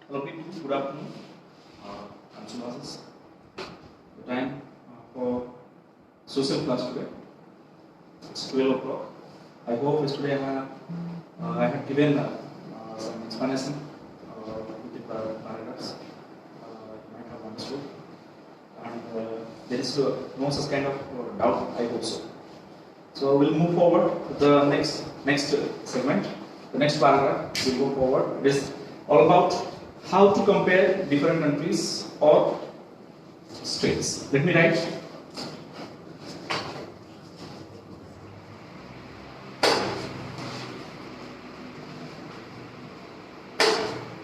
Hello people, good afternoon. I'm Subhasis. The time for social class today. It's 12 o'clock. I hope yesterday I have given some explanation with the paragraphs. You might have understood. And there is no such kind of doubt, I hope so. So we'll move forward to the next segment. The next paragraph will go forward. It is all about how to compare different countries or states. Let me write.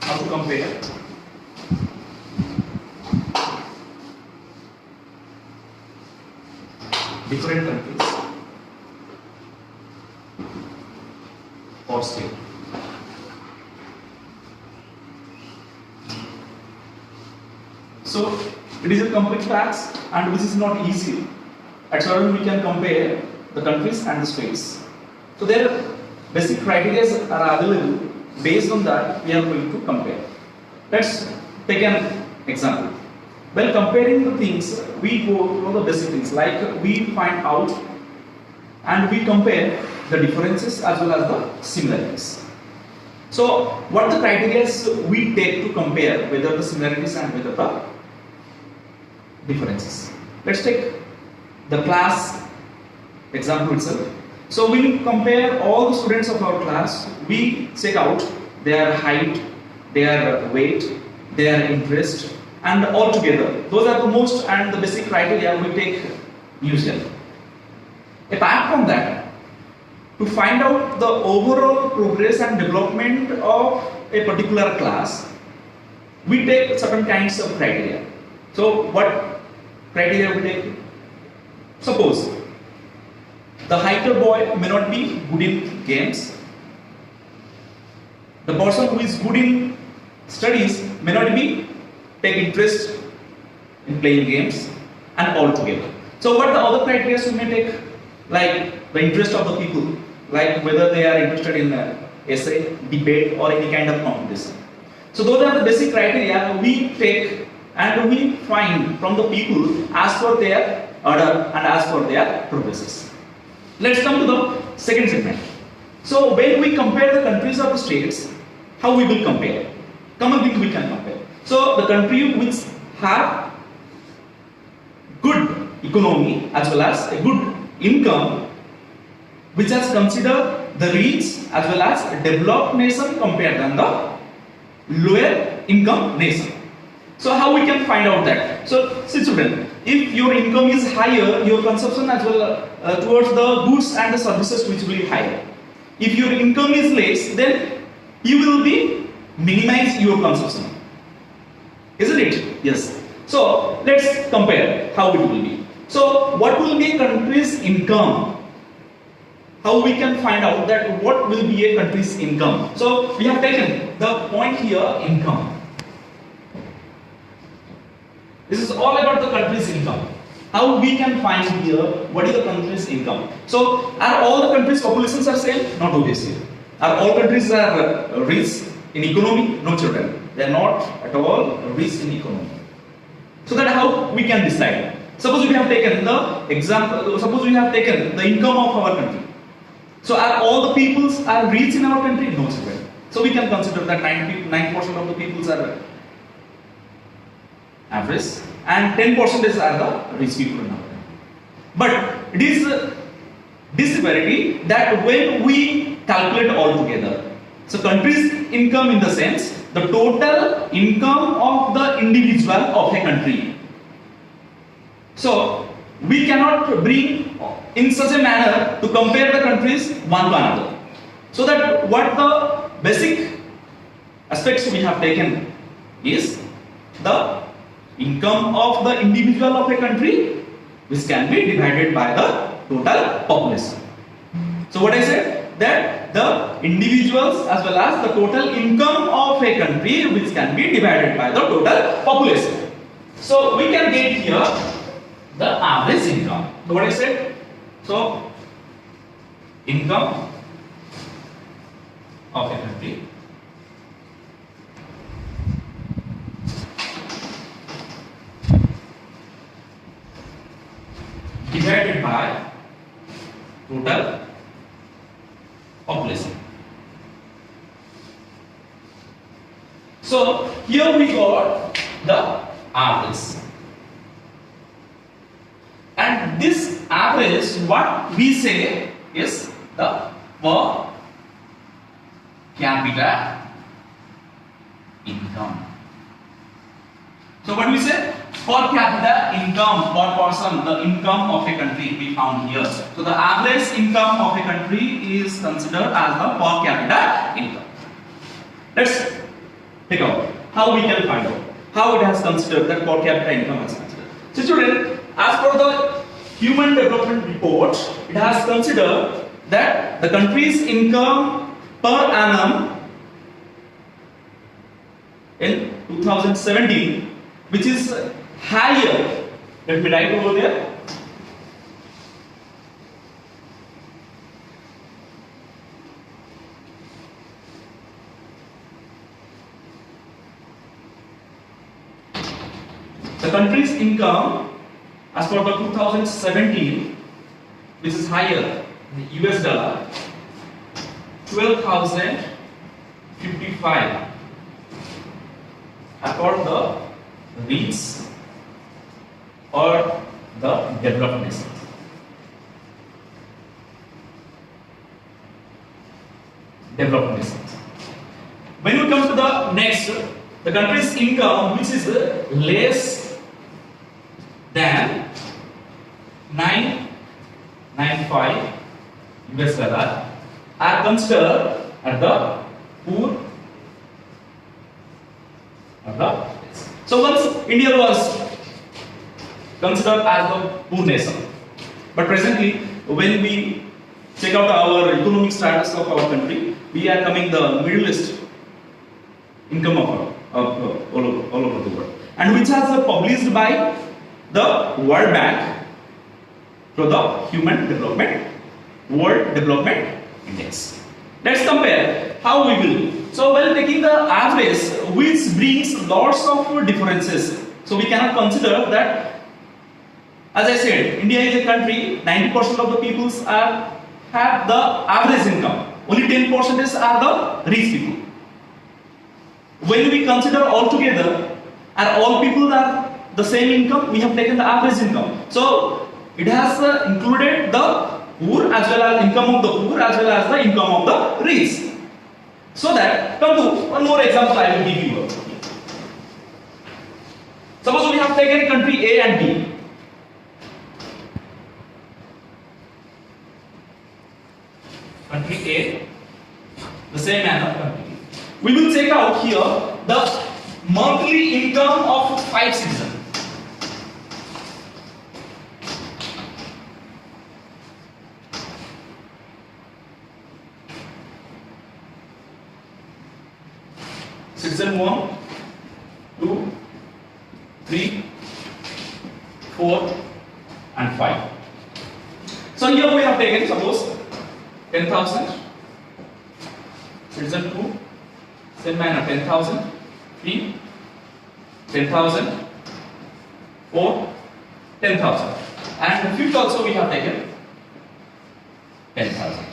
How to compare different countries or state. So it is a complex task and which is not easy. At certain we can compare the countries and the states. So there are basic criteria are available. Based on that we are going to compare. Let's take an example. While comparing the things, we go through the basic things like we find out and we compare the differences as well as the similarities. So what the criteria we take to compare whether the similarities and whether the differences. Let's take the class example itself. So we compare all the students of our class. We check out their height, their weight, their interest, and all together. Those are the most and the basic criteria we take usually. Apart from that, to find out the overall progress and development of a particular class, we take certain kinds of criteria. So what criteria we take? Suppose the heighter boy may not be good in games. The person who is good in studies may not be take interest in playing games and all together. So what the other criteria we may take, like the interest of the people, like whether they are interested in essay, debate or any kind of competition. So those are the basic criteria we take and we find from the people as per their order and as per their progresses. Let's come to the second segment. So when we compare the countries or the states, how we will compare? Common thing we can compare. So the country which have good economy as well as a good income, which has considered the rich as well as developed nation compared than the lower income nation. So how we can find out that? So see children, if your income is higher, your consumption as well towards the goods and the services which will be higher. If your income is less, then you will be minimize your consumption. Isn't it? Yes. So let's compare how it will be. So what will be a country's income? How we can find out that what will be a country's income? So we have taken the point here, income. This is all about the country's income. How we can find here what is the country's income? So are all the countries' populations are same? Not obviously. Are all countries are rich in economy? No children. They are not at all rich in economy. So that how we can decide. Suppose we have taken the example. Suppose we have taken the income of our country. So are all the peoples are rich in our country? No children. So we can consider that 90% of the peoples are average and 10% are the rich people in our country. But it is disparity that when we calculate all together. So country's income in the sense the total income of the individual of a country. So we cannot bring in such a manner to compare the countries one to another. So that what the basic aspects we have taken is the income of the individual of a country which can be divided by the total population. So what I said that the individuals as well as the total income of a country which can be divided by the total population. So we can get here the average income. So what I said? So income of a country So here we got the average. And this average, what we say is the per capita income. So what do we say? Per capita income per person, the income of a country we found here. So the average income of a country is considered as the per capita income. Let's take out how we can find out how it has considered that per capita income has considered. So student, as per the Human Development Report, it has considered that the country's income per annum in 2017, which is higher. Let me write over there. The country's income as per the 2017, which is higher in US dollar, 12,055 according the rich or the developed nations. Developed nations. When you come to the next, the country's income which is less than 995 US dollar are considered as the poor. So once India was considered as the poor nation, but presently when we check out our economic status of our country, we are coming the middleist income of all over the world, and which has published by the World Bank to the Human Development World Development Index. Let's compare how we will. So while taking the average, which brings lots of differences, so we cannot consider that. As I said, India is a country. 90% of the peoples have the average income. Only 10% are the rich people. When we consider all together, and all people are the same income, we have taken the average income. So it has included the poor as well as income of the poor as well as the income of the rich. So that, come to one more example I will give you. Suppose we have taken country A and B. Country A, the same manner country B. We will check out here the monthly income of 5 citizens. Citizen 1, 2, 3, 4 and 5. So here we have taken, suppose 10,000. Citizen 2, same manner, 10,000. 3, 10,000. 4, 10,000. And the fifth also we have taken 10,000.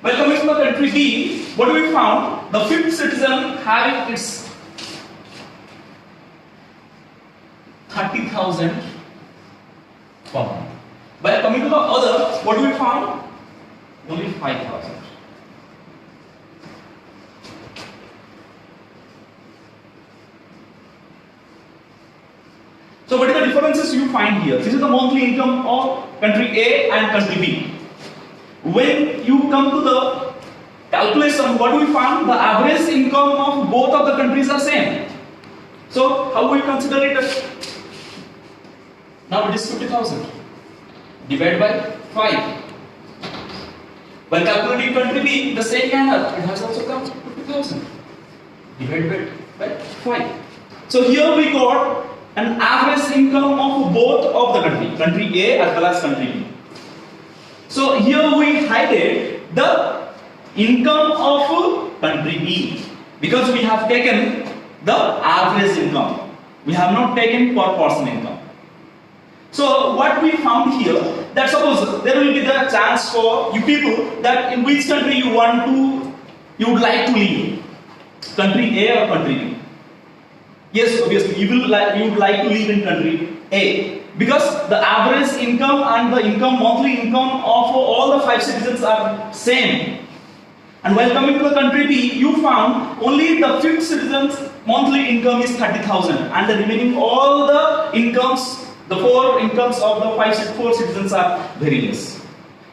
Well, coming to the country B, what we found? The fifth citizen having its 30,000 per month. But coming to the other, what we found? Only 5,000. So what are the differences you find here? This is the monthly income of country A and country B. When you come to the calculation, what we found? The average income of both of the countries are same. So how we consider it? Now it is 50,000. Divide by 5. While calculating country B, the same manner, it has also come 50,000. Divided by 5. So here we got an average income of both of the country A as well as country B. So here we hided the income of country B because we have taken the average income. We have not taken per person income. So what we found here, that suppose there will be the chance for you people that in which country you would like to live, country A or country B. Yes, obviously you would like to live in country A because the average income and the monthly income of all the 5 citizens are same. And while coming to the country B, you found only the 5th citizen's monthly income is 30,000, and the remaining all the incomes, the 4 incomes of the 4 citizens are very less.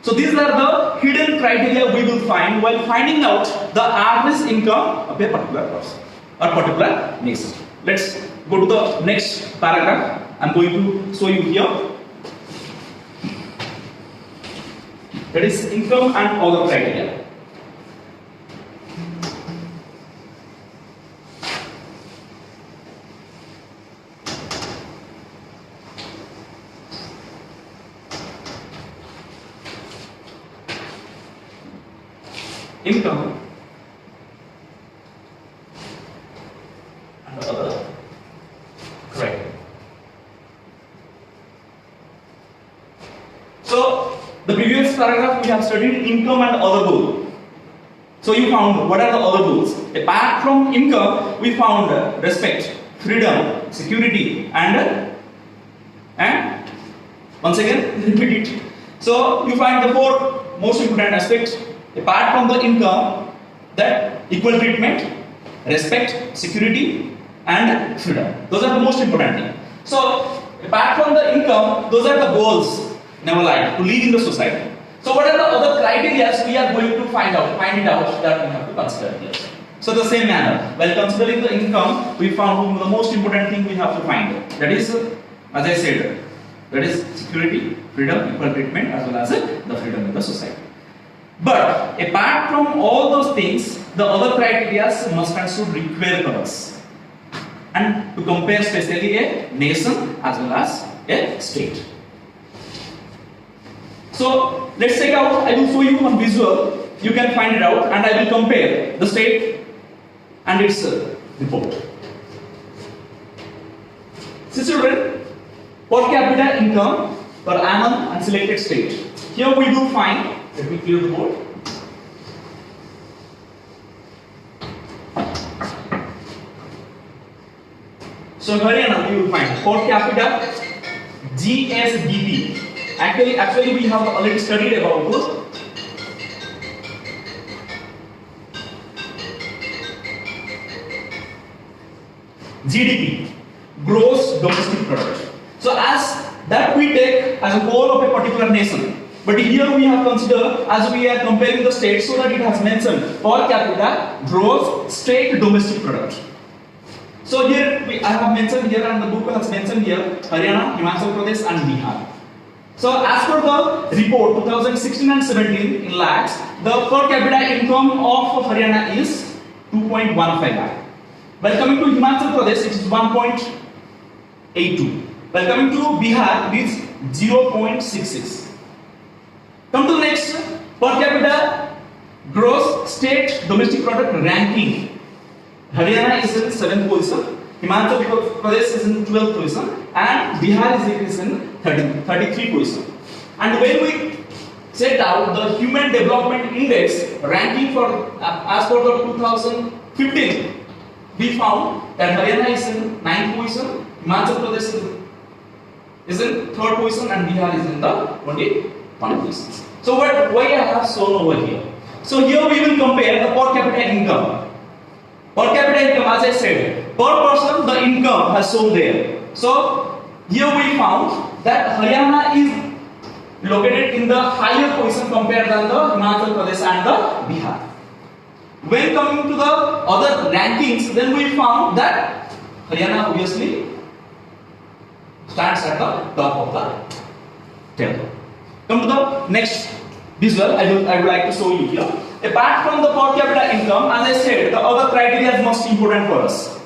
So these are the hidden criteria we will find while finding out the average income of a particular person or particular nation. Let's go to the next paragraph. I'm going to show you here. That is income and other criteria. Income and other criteria. So the previous paragraph we have studied income and other goals. So you found what are the other goals? Apart from income, we found respect, freedom, security, and once again repeat it. So you find the 4 most important aspects. Apart from the income, that equal treatment, respect, security, and freedom. Those are the most important things. So, apart from the income, those are the goals in our life to live in the society. So, what are the other criteria we are going to find it out that we have to consider here. So, the same manner, while considering the income, we found the most important thing we have to find. That is, as I said, that is security, freedom, equal treatment, as well as the freedom in the society. But apart from all those things, the other criteria must and should require for us, and to compare especially a nation as well as a state. So let's check out. I will show you one visual. You can find it out, and I will compare the state and its report. See children, per capita income per annum and selected state. Here we will find. Let me clear the board. So Haryana, you will find per capita GSDP. Actually, we have already studied about this. GDP, gross domestic product. So as that we take as a whole of a particular nation. But here we have considered as we are comparing the states, so that it has mentioned per capita gross state domestic product. So here I have mentioned here, and the book has mentioned here Haryana, Himachal Pradesh, and Bihar. So as per the report 2016 and 17 in lakhs, the per capita income of Haryana is 2.15 lakh. While coming to Himachal Pradesh, it is 1.82. While coming to Bihar, it is 0.66. Come to the next, per capita gross state domestic product ranking. Haryana is in 7th position, Himachal Pradesh is in 12th position, and Bihar is in 33rd position. And when we set out the Human Development Index ranking for as per the 2015, we found that Haryana is in 9th position, Himachal Pradesh is in 3rd position, and Bihar is in the 21st position. So why I have shown over here? So here we will compare the per capita income. Per capita income, as I said, per person the income has shown there. So here we found that Haryana is located in the higher position compared than the Himachal Pradesh and the Bihar. When coming to the other rankings, then we found that Haryana obviously stands at the top of the table. Come to the next visual. I would like to show you here. Apart from the per capita income, as I said, the other criteria is most important for us.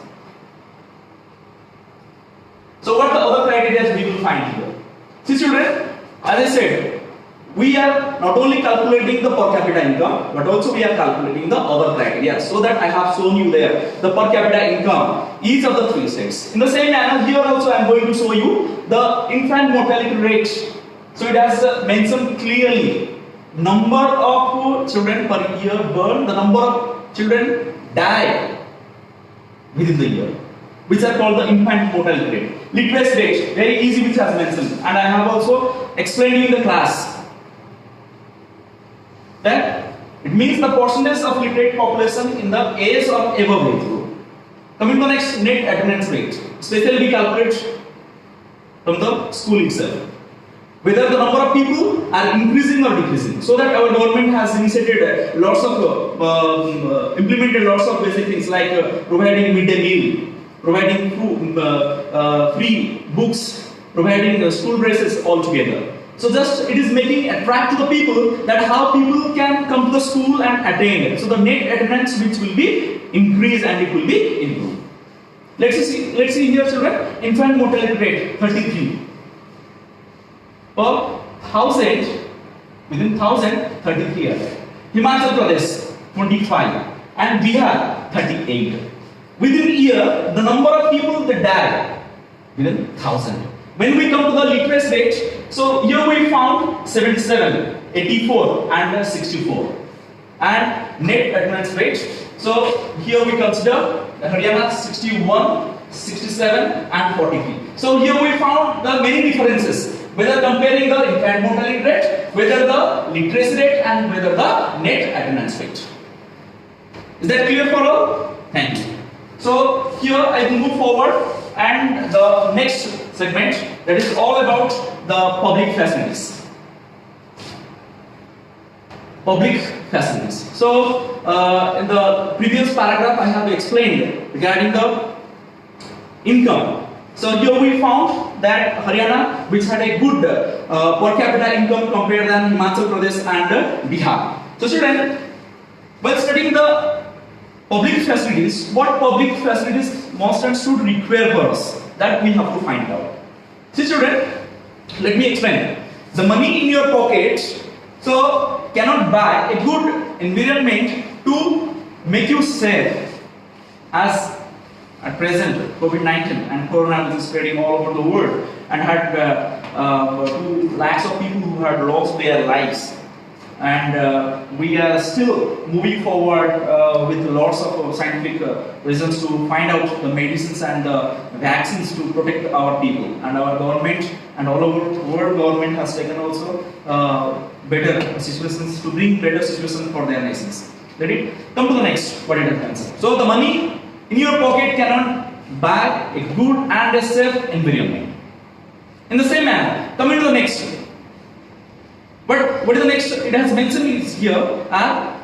So what the other criteria we will find here? See children, as I said, we are not only calculating the per capita income, but also we are calculating the other criteria. So that I have shown you there the per capita income, each of the 3 states. In the same manner, here also I am going to show you the infant mortality rate. So it has mentioned clearly number of children per year born, the number of children die within the year. which are called the infant mortality rate. Literacy rate, very easy, which has mentioned, and I have also explained you in the class that it means the percentage of literate population in the age of above age group. Coming to the next, net attendance rate, especially we calculate from the school itself whether the number of people are increasing or decreasing, so that our government has initiated lots of implemented lots of basic things like providing midday meal, providing free books, providing school dresses altogether. So just it is making attract to the people that how people can come to the school and attend. So the net attendance which will be increased and it will be improved. Let's see here, children. Infant mortality rate 33 per thousand, within 1,000 33 years. Himachal Pradesh 25 and Bihar 38. Within a year, the number of people that die within 1,000. When we come to the literacy rate, so here we found 77, 84 and 64. And net attendance rate, so here we consider Haryana 61, 67 and 43. So here we found the many differences, whether comparing the infant mortality rate, whether the literacy rate and whether the net attendance rate. Is that clear for all? Thank you. So here I will move forward and the next segment, that is all about the public facilities. Public facilities. So in the previous paragraph I have explained regarding the income. So here we found that Haryana, which had a good per capita income compared than Himachal Pradesh and Bihar. So students, while studying the public facilities, what public facilities must and should require for us, that we have to find out. See student, let me explain. The money in your pocket so cannot buy a good environment to make you safe, as at present COVID-19 and Corona is spreading all over the world and had 2 lakhs of people who had lost their lives. And we are still moving forward with lots of scientific reasons to find out the medicines and the vaccines to protect our people. And our government and all over the world government has taken also better situations to bring better situations for their nations. Let it come to the next. What it happens. So the money in your pocket cannot buy a good and a safe environment. In the same manner, coming to the next. But what is the next? It has mentioned is here are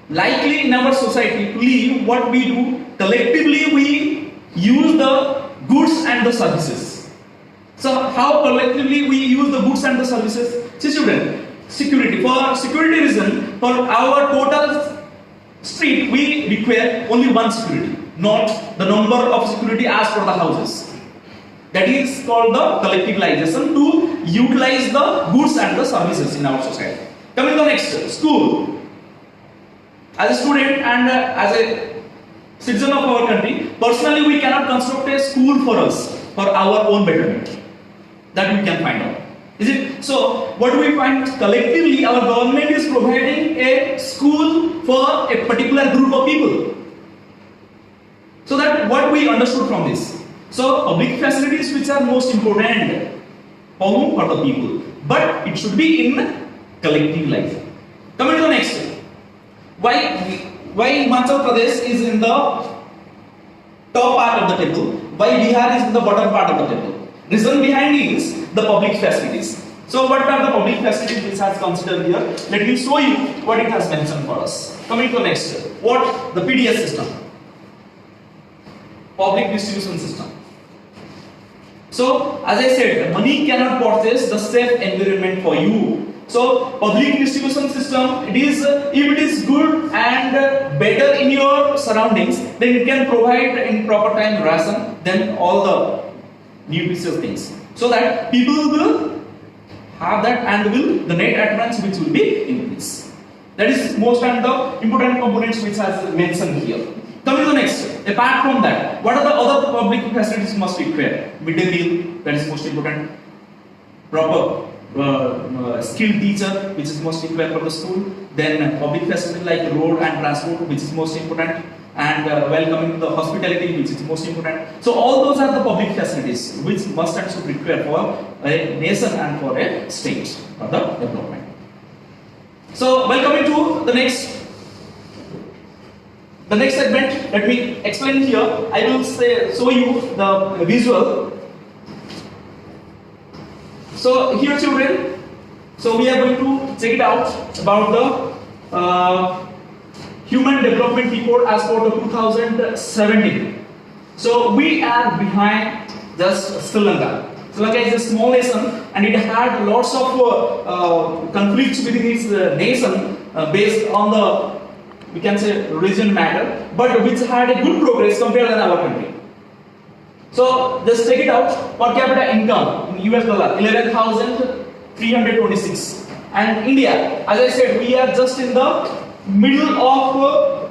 likely in our society to live what we do collectively we use the goods and the services. So how collectively we use the goods and the services? See student, security. For security reason, for our total street we require only one security, not the number of security as per the houses. That is called the collectivization to utilize the goods and the services in our society. Coming to the next, school. As a student and as a citizen of our country, personally we cannot construct a school for us, for our own betterment. That we can find out. Is it? So, what do we find? Collectively, our government is providing a school for a particular group of people. So that what we understood from this. So, public facilities which are most important for whom? For the people. But it should be in collective life. Coming to the next. Why Himachal Pradesh is in the top part of the table? Why Bihar is in the bottom part of the table? Reason behind is the public facilities. So, what are the public facilities which has considered here? Let me show you what it has mentioned for us. Coming to the next. What? The PDS system. Public distribution system. So, as I said, money cannot purchase the safe environment for you. So, public distribution system, it is if it is good and better in your surroundings, then it can provide in proper time ration, then all the nutritious things, so that people will have that and will the net attendance which will be increased. That is most and the important components which has mentioned here. Coming to the next, apart from that, what are the other public facilities must be required? Midday meal, that is most important. Proper skilled teacher, which is most required for the school. Then public facility like road and transport, which is most important. and while coming to the hospitality, which is most important. So all those are the public facilities which must and should require for a nation and for a state for the development. So while coming to the next segment, let me explain here. I will show you the visual. So here, children, so we are going to check it out about the Human Development Report as for the 2017. So we are behind just Sri Lanka. Sri Lanka is a small nation and it had lots of conflicts within its nation based on the, we can say, religion matter, but which had a good progress compared to our country. So just check it out. Per capita income in US dollar 11,326, and India, as I said, we are just in the middle of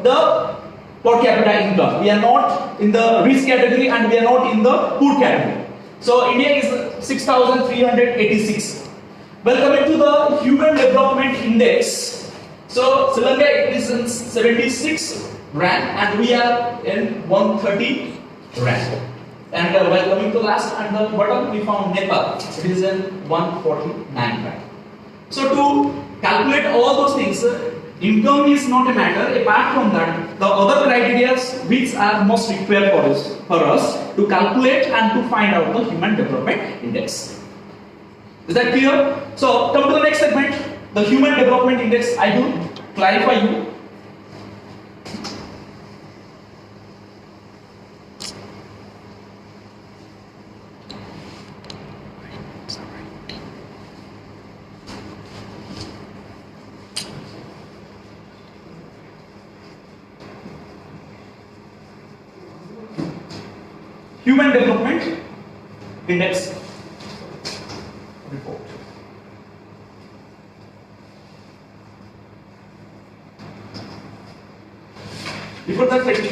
the per capita income. We are not in the rich category and we are not in the poor category. So India is 6,386. Well, coming to the Human Development Index. So Sri Lanka is in 76 rank and we are in 130 rank. And while coming to last and the bottom, we found Nepal. It is in 149 rank. So to calculate all those things, income is not a matter. Apart from that, the other criteria which are most required for us to calculate and to find out the Human Development Index. Is that clear? So come to the next segment, the Human Development Index. I will clarify you. Human Development Index report. Before that, let me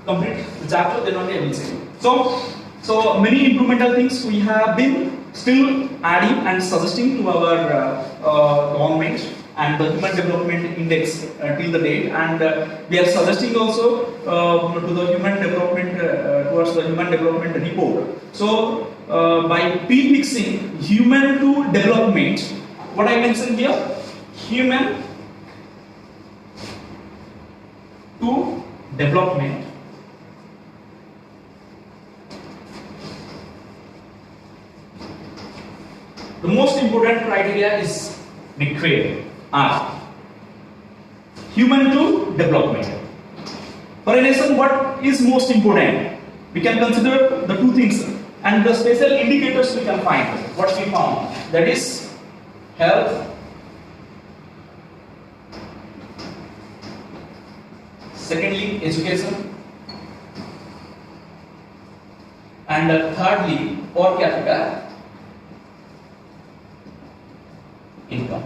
complete the chapter, then only I will say. So many implemental things we have been still adding and suggesting to our government and the Human Development Index till the date, and we are suggesting also to the Human Development towards the Human Development Report. So by prefixing human to development, what I mentioned here, human to development, the most important criteria is required are human to development. For a nation, what is most important? We can consider the two things and the special indicators we can find. What we found, that is health, secondly education, and thirdly per capita income.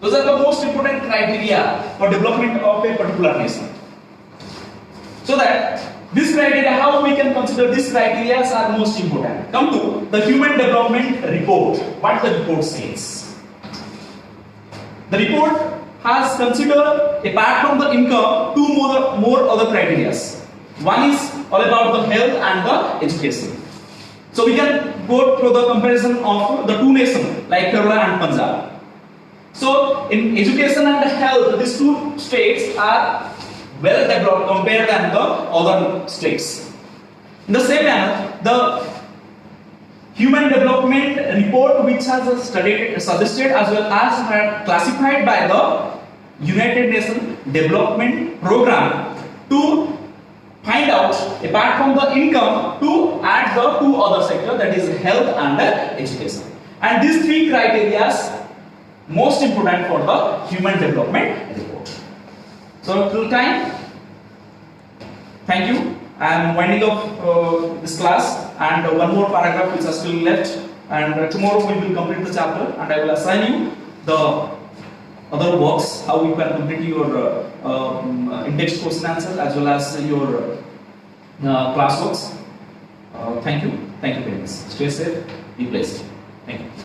Those are the most important criteria for development of a particular nation. So that this criteria, how we can consider these criteria are most important. Come to the Human Development Report. What the report says. The report has considered, apart from the income, two more other criteria. One is all about the health and the education. So we can go through the comparison of the two nations like Kerala and Punjab. So in education and health, these two states are well developed compared than the other states. In the same manner, the Human Development Report, which has suggested as well as classified by the United Nations Development Program to find out, apart from the income, to add the two other sectors, that is health and education. And these three criteria most important for the Human Development Report. So till time, thank you. I am winding up this class, and one more paragraph which is still left, and tomorrow we will complete the chapter and I will assign you the other works, how you can complete your index question answers as well as your class works. Thank you very much. Stay safe, be blessed. Thank you.